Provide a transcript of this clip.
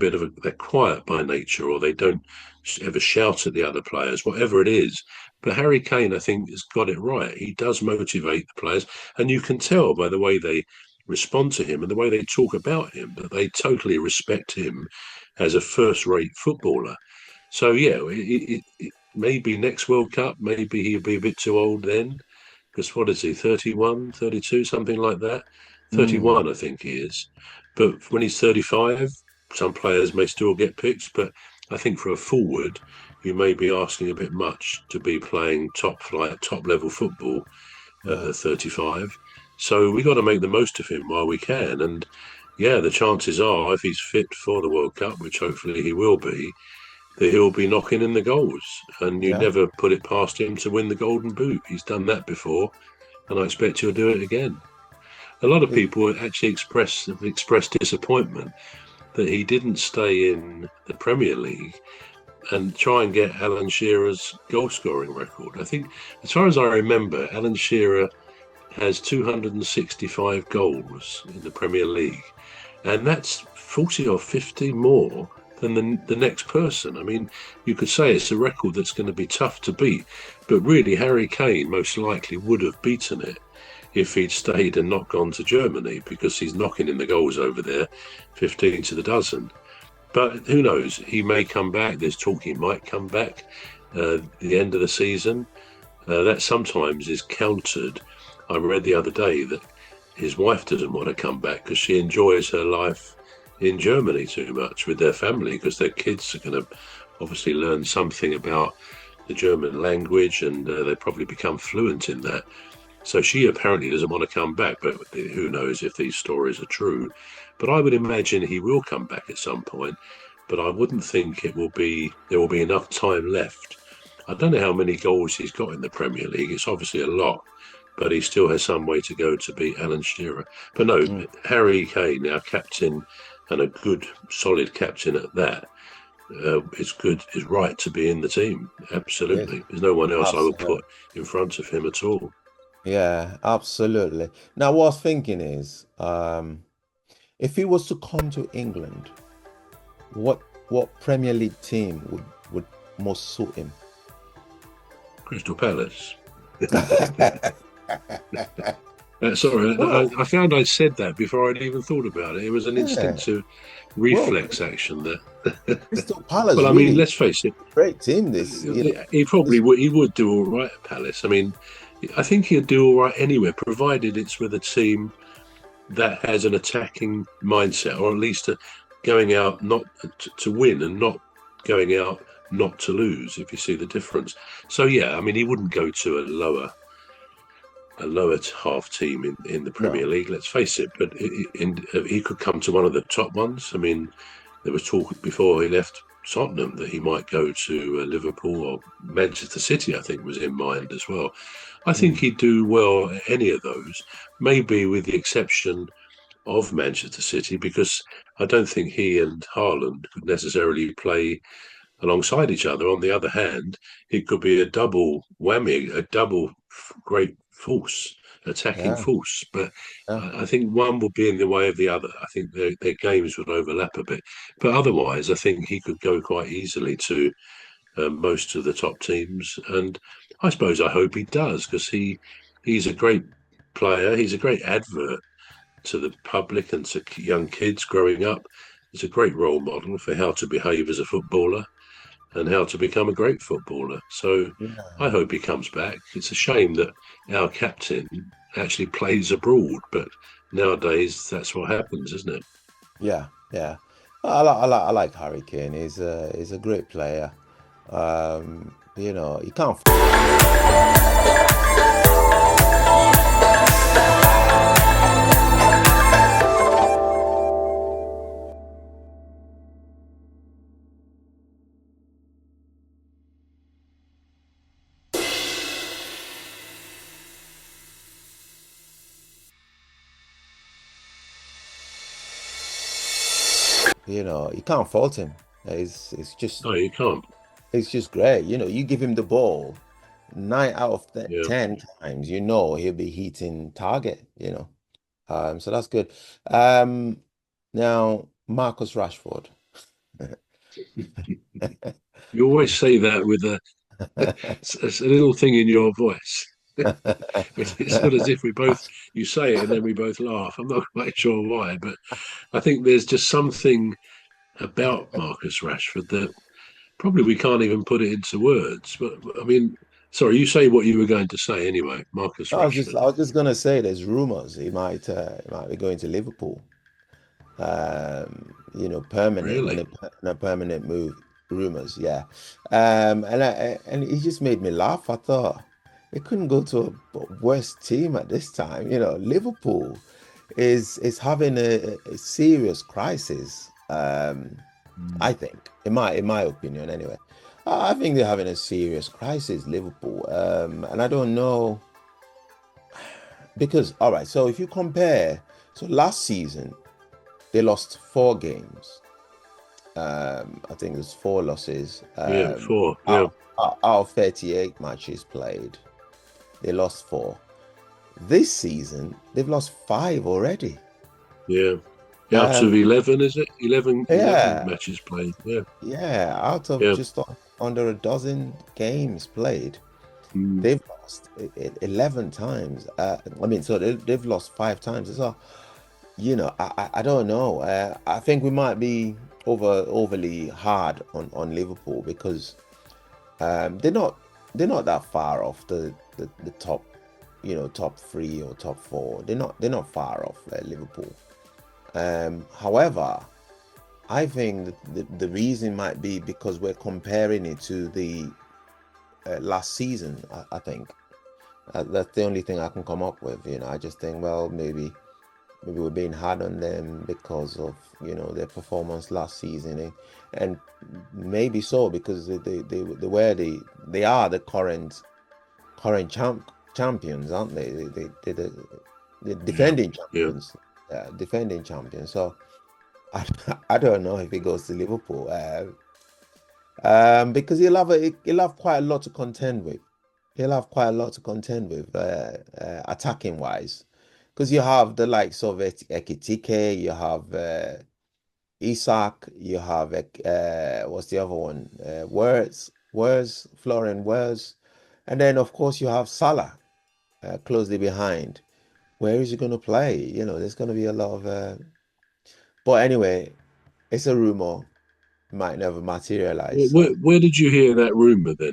they're quiet by nature, or they don't ever shout at the other players, whatever it is. But Harry Kane, I think, has got it right. He does motivate the players, and you can tell by the way they respond to him and the way they talk about him that they totally respect him as a first-rate footballer. So yeah, maybe next World Cup, maybe he'll be a bit too old then, because what is he, 31, 32, something like that? Mm. 31, I think he is. But when he's 35, some players may still get picked. But I think for a forward, you may be asking a bit much to be playing top flight, top level football Yeah. at 35. So we got to make the most of him while we can. And yeah, the chances are, if he's fit for the World Cup, which hopefully he will be, that he'll be knocking in the goals. And you Yeah. never put it past him to win the Golden Boot. He's done that before, and I expect he'll do it again. A lot of It- people actually expressed disappointment that he didn't stay in the Premier League and try and get Alan Shearer's goal scoring record. I think, as far as I remember, Alan Shearer has 265 goals in the Premier League, and that's 40 or 50 more than the next person. I mean, you could say it's a record that's going to be tough to beat, but really, Harry Kane most likely would have beaten it if he'd stayed and not gone to Germany, because he's knocking in the goals over there, 15 to the dozen. But who knows? He may come back. There's talk he might come back the end of the season. That sometimes is countered. I read the other day that his wife doesn't want to come back because she enjoys her life in Germany too much with their family, because their kids are going to obviously learn something about the German language, and they probably become fluent in that. So she apparently doesn't want to come back, but who knows if these stories are true. But I would imagine he will come back at some point, but I wouldn't think there will be enough time left. I don't know how many goals he's got in the Premier League. It's obviously a lot, but he still has some way to go to beat Alan Shearer. But no, mm. Harry Kane, our captain, and a good, solid captain at that, is right to be in the team. Yes. Absolutely. There's no one else I would Absolutely. put in front of him at all. Yeah, absolutely. Now, what I was thinking is, if he was to come to England, what Premier League team would most suit him? Crystal Palace. Sorry, Well, I found I'd said that before I'd even thought about it. It was an yeah. instinctive Well, reflex action there. Crystal Palace Well, I mean, really let's face it, great team. This. he probably This, would. He would do all right at Palace. I mean, I think he'd do all right anywhere, provided it's with a team that has an attacking mindset, or at least going out not to win and not going out not to lose. If you see the difference, so yeah, I mean, he wouldn't go to a lower half team in the Premier no. League. Let's face it, but he could come to one of the top ones. I mean, there was talk before he left Tottenham that he might go to Liverpool or Manchester City. I think was in mind as well. I think Mm. he'd do well at any of those, maybe with the exception of Manchester City, because I don't think he and Haaland could necessarily play alongside each other. On the other hand, it could be a double whammy, a double great force, attacking Yeah. force. But Yeah. I think one would be in the way of the other. I think their games would overlap a bit. But otherwise, I think he could go quite easily to most of the top teams. And I suppose I hope he does, because he's a great player. He's a great advert to the public and to young kids growing up. He's a great role model for how to behave as a footballer and how to become a great footballer. So I Yeah. hope he comes back. It's a shame that our captain actually plays abroad, but nowadays that's what happens, isn't it? Yeah. Yeah. I like Harry Kane. He's a great player. You can't. You can't fault him. It's just No, you can't. it's just great. You give him the ball, nine out of Yeah. 10 times, he'll be hitting target. So that's good. Now Marcus Rashford. You always say that with a little thing in your voice. It's not as if we both you say it and then we both laugh. I'm not quite sure why, but I think there's just something about Marcus Rashford that probably we can't even put it into words. But I mean, sorry, you say what you were going to say anyway, Marcus Rashford. I was just gonna say there's rumors he might be going to Liverpool. Permanent Really? on a permanent move. Rumors, yeah. And he just made me laugh. I thought it couldn't go to a worse team at this time. Liverpool is having a serious crisis. I Mm. think, in my opinion, anyway. I think they're having a serious crisis, Liverpool. And I don't know because, all right. So if you compare, so last season they lost 4 games. I think there's 4 losses. Yeah, 4. Yeah, Out of 38 matches played, they lost 4. This season, they've lost 5 already. yeah. Out of Um, 11, is it? 11 yeah, matches played. Yeah, yeah, out of yeah. just under a dozen games played, Mm. they've lost 11 times. I mean, so they've lost 5 times. So, I don't know. I think we might be overly hard on Liverpool because they're not that far off the top, top 3 or top 4. They're not far off Liverpool. However, I think that the reason might be because we're comparing it to the last season. I think that's the only thing I can come up with. I just think, well, maybe we're being hard on them because of their performance last season, and maybe so because they are the current champions, aren't they? They're the Yeah, defending yeah. champions, defending champions. So I, I don't know if he goes to Liverpool, because he'll have quite a lot to contend with. He'll have quite a lot to contend with, attacking wise, because you have the likes of Ekitike, you have Isak, you have what's the other one? Florian Wirtz, and then of course you have Salah closely behind. Where is he going to play? There's going to be a lot of. But anyway, it's a rumor. Might never materialize. So. Where did you hear that rumor then?